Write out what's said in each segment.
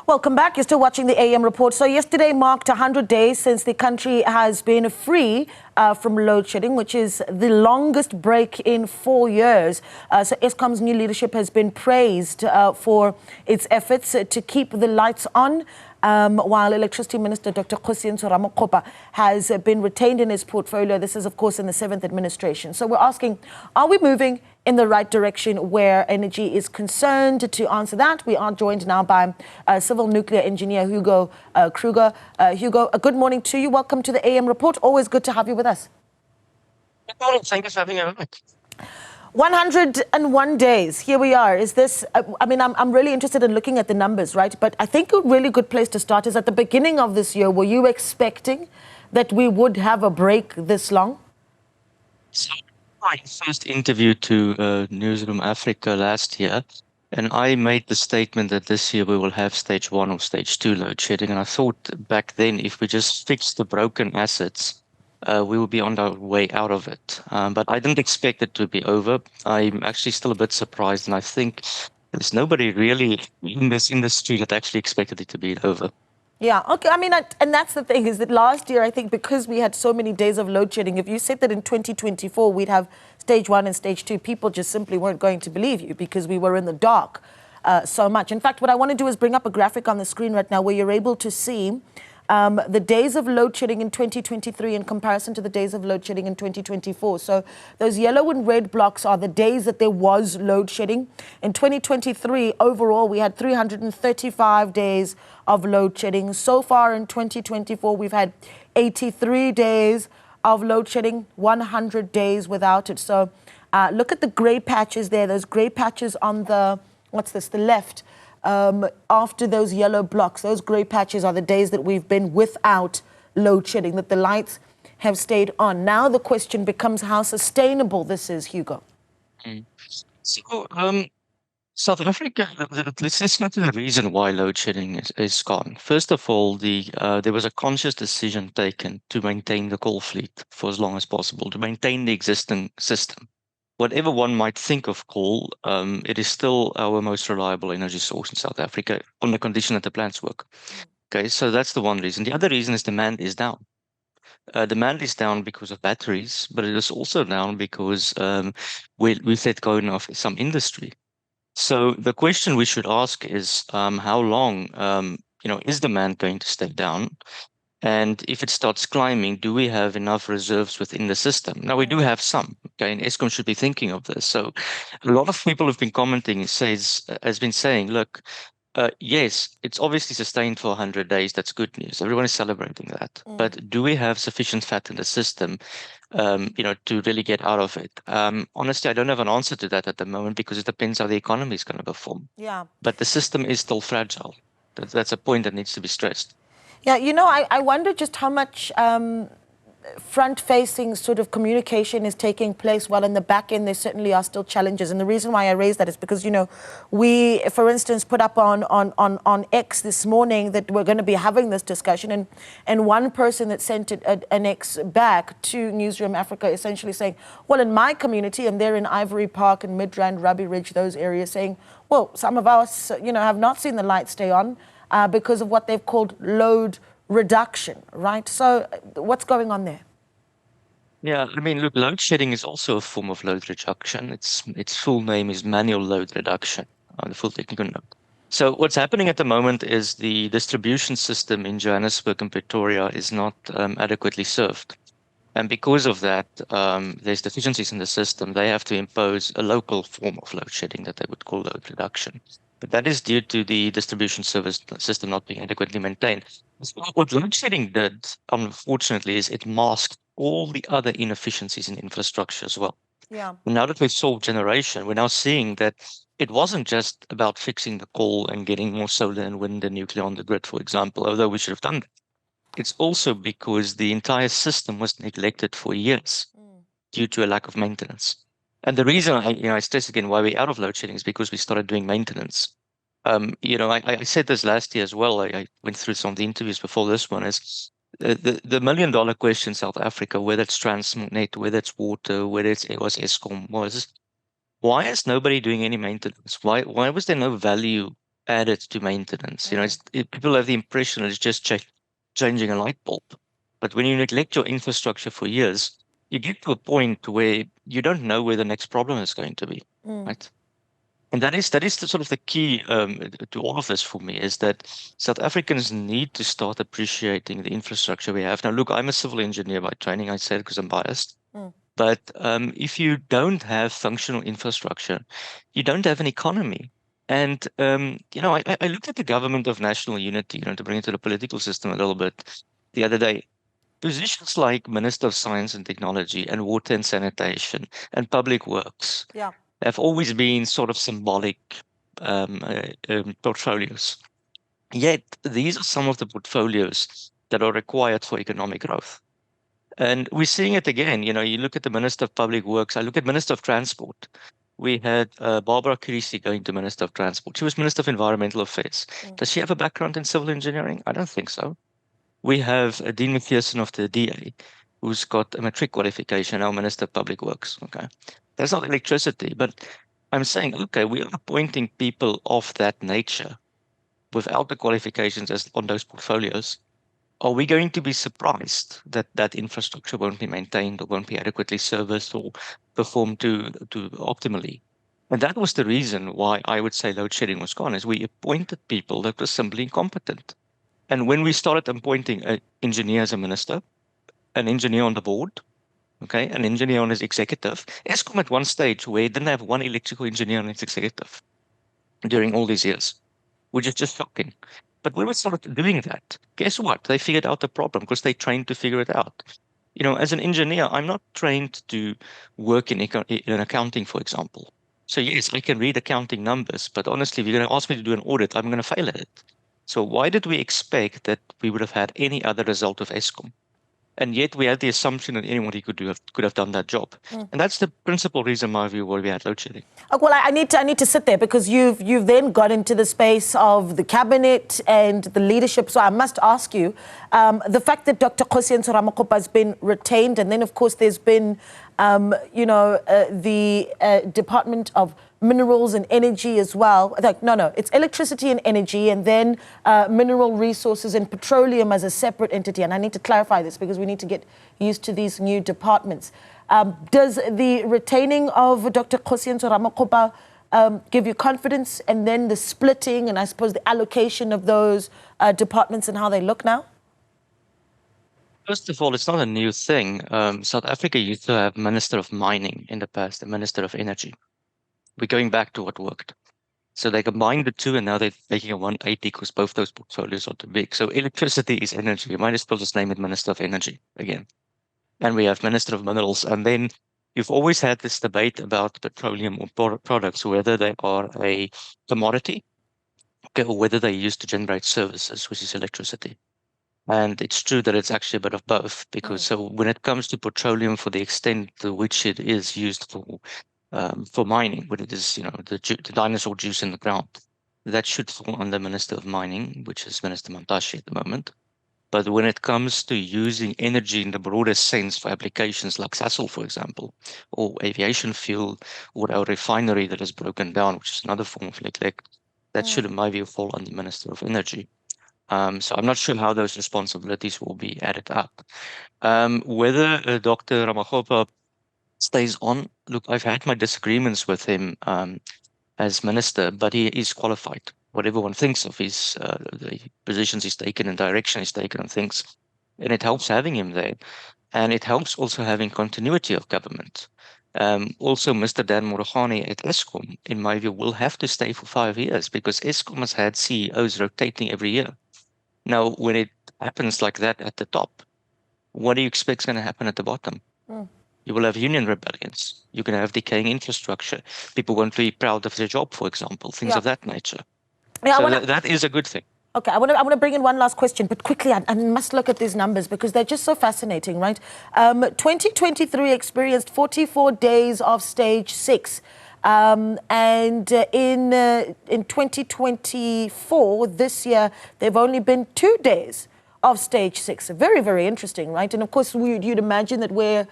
Welcome back. You're still watching the AM report. So yesterday marked 100 days since the country has been free from load shedding, which is the longest break in 4 years. So Eskom's new leadership has been praised for its efforts to keep the lights on, while Electricity Minister Dr. Kgosientsho Ramokgopa has been retained in his portfolio. This is, of course, in the 7th administration. So we're asking, are we moving in the right direction where energy is concerned? To answer that, we are joined now by Civil Nuclear Engineer Hugo Kruger. Hugo, good morning to you. Welcome to the AM report. Always good to have you with us. Good morning. Thank you for having me. 101 days. Here we are. Is this, I'm really interested in looking at the numbers, right? But I think a really good place to start is at the beginning of this year. Were you expecting that we would have a break this long? So my first interview to Newzroom Afrika last year, and I made the statement that this year we will have stage 1 or stage 2 load shedding. And I thought back then, if we just fix the broken assets, we will be on our way out of it. But I didn't expect it to be over. I'm actually still a bit surprised, and I think there's nobody really in this industry that actually expected it to be over. Yeah, okay. And that's the thing, is that last year, I think because we had so many days of load shedding, if you said that in 2024 we'd have stage 1 and stage 2, people just simply weren't going to believe you because we were in the dark so much. In fact, what I want to do is bring up a graphic on the screen right now where you're able to see the days of load shedding in 2023 in comparison to the days of load shedding in 2024. So those yellow and red blocks are the days that there was load shedding. In 2023, overall, we had 335 days of load shedding. So far in 2024, we've had 83 days of load shedding, 100 days without it. So look at the gray patches there, those gray patches on the, the left. After those yellow blocks, those grey patches are the days that we've been without load shedding, that the lights have stayed on. Now the question becomes how sustainable this is, Hugo. So, South Africa, let's go to the reason why load shedding is gone. First of all, there was a conscious decision taken to maintain the coal fleet for as long as possible, to maintain the existing system. Whatever one might think of coal, it is still our most reliable energy source in South Africa on the condition that the plants work. Okay, so that's the one reason. The other reason is demand is down. Demand is down because of batteries, but it is also down because we've let go of some industry. So the question we should ask is how long, is demand going to stay down? And if it starts climbing, do we have enough reserves within the system? Now, we do have some, okay, and Eskom should be thinking of this. So a lot of people who've been commenting has been saying, look, yes, it's obviously sustained for 100 days. That's good news. Everyone is celebrating that. But do we have sufficient fat in the system, to really get out of it? Honestly, I don't have an answer to that at the moment because it depends how the economy is going to perform. Yeah. But the system is still fragile. That's a point that needs to be stressed. Yeah, I wonder just how much front-facing sort of communication is taking place, while in the back end there certainly are still challenges. And the reason why I raise that is because, we, for instance, put up on X this morning that we're going to be having this discussion, and one person that sent an X back to Newzroom Afrika essentially saying, well, in my community, and they're in Ivory Park and Midrand, Ruby Ridge, those areas, saying, well, some of us, have not seen the light stay on because of what they've called load reduction, right? So what's going on there? Yeah, look, load shedding is also a form of load reduction. Its full name is manual load reduction, the full technical name. So what's happening at the moment is the distribution system in Johannesburg and Pretoria is not adequately served. And because of that, there's deficiencies in the system. They have to impose a local form of load shedding that they would call load reduction. But that is due to the distribution service system not being adequately maintained. What load shedding did, unfortunately, is it masked all the other inefficiencies in infrastructure as well. Yeah. Now that we've solved generation, we're now seeing that it wasn't just about fixing the coal and getting more solar and wind and nuclear on the grid, for example, although we should have done that. It's also because the entire system was neglected for years due to a lack of maintenance. And the reason I stress again why we're out of load shedding is because we started doing maintenance. I said this last year as well. I went through some of the interviews before this one. Is the million-dollar question in South Africa, whether it's Transnet, whether it's water, whether it was Eskom, was why is nobody doing any maintenance? Why was there no value added to maintenance. You know, people have the impression it's just changing a light bulb. But when you neglect your infrastructure for years, you get to a point where you don't know where the next problem is going to be, right? And that is the sort of the key to all of this for me, is that South Africans need to start appreciating the infrastructure we have. Now, look, I'm a civil engineer by training. I said it because I'm biased. But if you don't have functional infrastructure, you don't have an economy. And, you know, I looked at the government of national unity, you know, to bring it to the political system a little bit the other day. Positions like Minister of Science and Technology and Water and Sanitation and Public Works have always been sort of symbolic portfolios. Yet, these are some of the portfolios that are required for economic growth. And we're seeing it again. You know, you look at the Minister of Public Works, I look at Minister of Transport. We had Barbara Creasy going to Minister of Transport. She was Minister of Environmental Affairs. Does she have a background in civil engineering? I don't think so. We have Dean McPherson of the DA, who's got a matric qualification, now Minister of Public Works. Okay, that's not electricity, but I'm saying, okay, we are appointing people of that nature without the qualifications as on those portfolios. Are we going to be surprised that that infrastructure won't be maintained or won't be adequately serviced or performed to optimally? And that was the reason why I would say load shedding was gone, is we appointed people that were simply incompetent. And when we started appointing an engineer as a minister, an engineer on the board, okay, an engineer on his executive, Eskom at one stage where it didn't have one electrical engineer on its executive during all these years, which is just shocking. But when we started doing that, guess what? They figured out the problem because they trained to figure it out. You know, as an engineer, I'm not trained to work in accounting, for example. So yes, I can read accounting numbers, but honestly, if you're going to ask me to do an audit, I'm going to fail at it. So why did we expect that we would have had any other result of Eskom? And yet we had the assumption that anyone could have done that job. And that's the principal reason, in my view, why we had load shedding. Well, I need to sit there because you've then got into the space of the cabinet and the leadership. So I must ask you, the fact that Dr. Kgosientsho Ramokgopa has been retained, and then of course there's been, the Department of Minerals and Energy as well. No, it's electricity and energy, and then mineral resources and petroleum as a separate entity. And I need to clarify this because we need to get used to these new departments. Does the retaining of Dr. Kgosientsho Ramokgopa give you confidence, and then the splitting and I suppose the allocation of those departments and how they look now? First of all, it's not a new thing. South Africa used to have Minister of Mining in the past, and Minister of Energy. We're going back to what worked. So they combined the two, and now they're making a 180 because both those portfolios are too big. So electricity is energy. You might as well just name it Minister of Energy again. And we have Minister of Minerals. And then you've always had this debate about petroleum or products, whether they are a commodity or whether they're used to generate services, which is electricity. And it's true that it's actually a bit of both, because so when it comes to petroleum, for the extent to which it is used for mining, when it is, you know, the dinosaur juice in the ground, that should fall under Minister of Mining, which is Minister Mantashe at the moment. But when it comes to using energy in the broader sense for applications like Sasol, for example, or aviation fuel, or our refinery that is broken down, which is another form of neglect, that should, in my view, fall under Minister of Energy. So I'm not sure how those responsibilities will be added up. Whether Dr. Ramokgopa stays on, look, I've had my disagreements with him as minister, but he is qualified. What everyone thinks of his the positions he's taken and direction he's taken and things, and it helps having him there, and it helps also having continuity of government. Also, Mr. Dan Morogane at Eskom, in my view, will have to stay for 5 years because Eskom has had CEOs rotating every year. Now, when it happens like that at the top, what do you expect is going to happen at the bottom? You will have union rebellions. You're going to have decaying infrastructure. People won't be proud of their job, for example, things of that nature. Yeah, so that is a good thing. Okay, I want to bring in one last question, but quickly, I must look at these numbers because they're just so fascinating, right? 2023 experienced 44 days of stage 6. And in 2024, this year, they've only been 2 days of stage 6. Very, very interesting, right? And of course, you'd imagine that where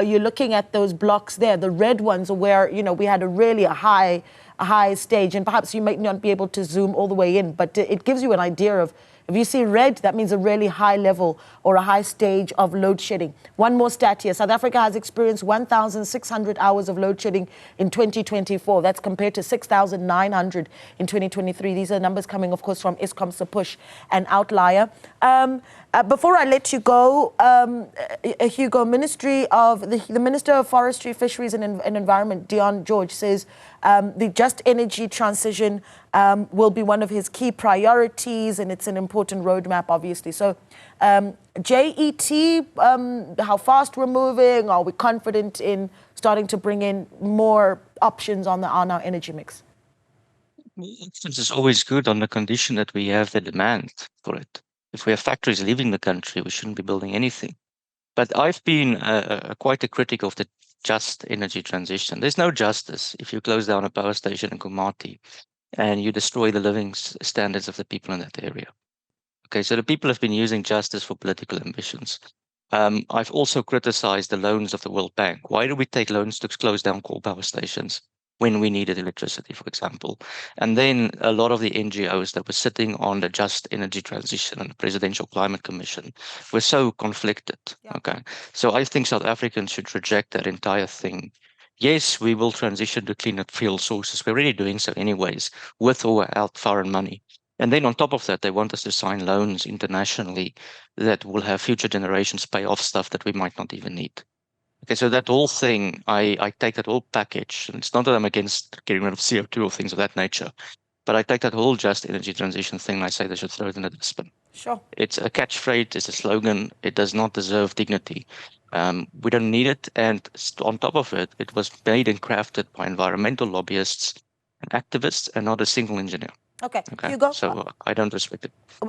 you're looking at those blocks there. The red ones are where, you know, we had a high stage, and perhaps you might not be able to zoom all the way in, but it gives you an idea of, if you see red, that means a really high level or a high stage of load shedding. One more stat here. South Africa has experienced 1,600 hours of load shedding in 2024. That's compared to 6,900 in 2023. These are numbers coming, of course, from Eskom's push and outlier. Before I let you go, Hugo, the Minister of Forestry, Fisheries and Environment, Deon George, says the just energy transition will be one of his key priorities, and it's an important roadmap, obviously. So, JET, how fast we're moving? Are we confident in starting to bring in more options on our energy mix? Options is always good on the condition that we have the demand for it. If we have factories leaving the country, we shouldn't be building anything. But I've been quite a critic of the just energy transition. There's no justice if you close down a power station in Komati and you destroy the living standards of the people in that area. Okay, so the people have been using justice for political ambitions. I've also criticized the loans of the World Bank. Why do we take loans to close down coal power stations when we needed electricity, for example? And then a lot of the NGOs that were sitting on the just energy transition and the Presidential Climate Commission were so conflicted. Yeah. Okay, so I think South Africans should reject that entire thing. Yes, we will transition to cleaner fuel sources. We're already doing so anyways, with or without foreign money. And then on top of that, they want us to sign loans internationally that will have future generations pay off stuff that we might not even need. Okay, so that whole thing, I take that whole package, and it's not that I'm against getting rid of CO2 or things of that nature, but I take that whole just energy transition thing and I say they should throw it in the dustbin. Sure. It's a catchphrase, it's a slogan, it does not deserve dignity. We don't need it, and on top of it, it was made and crafted by environmental lobbyists and activists and not a single engineer. Okay. Hugo? So I don't respect it.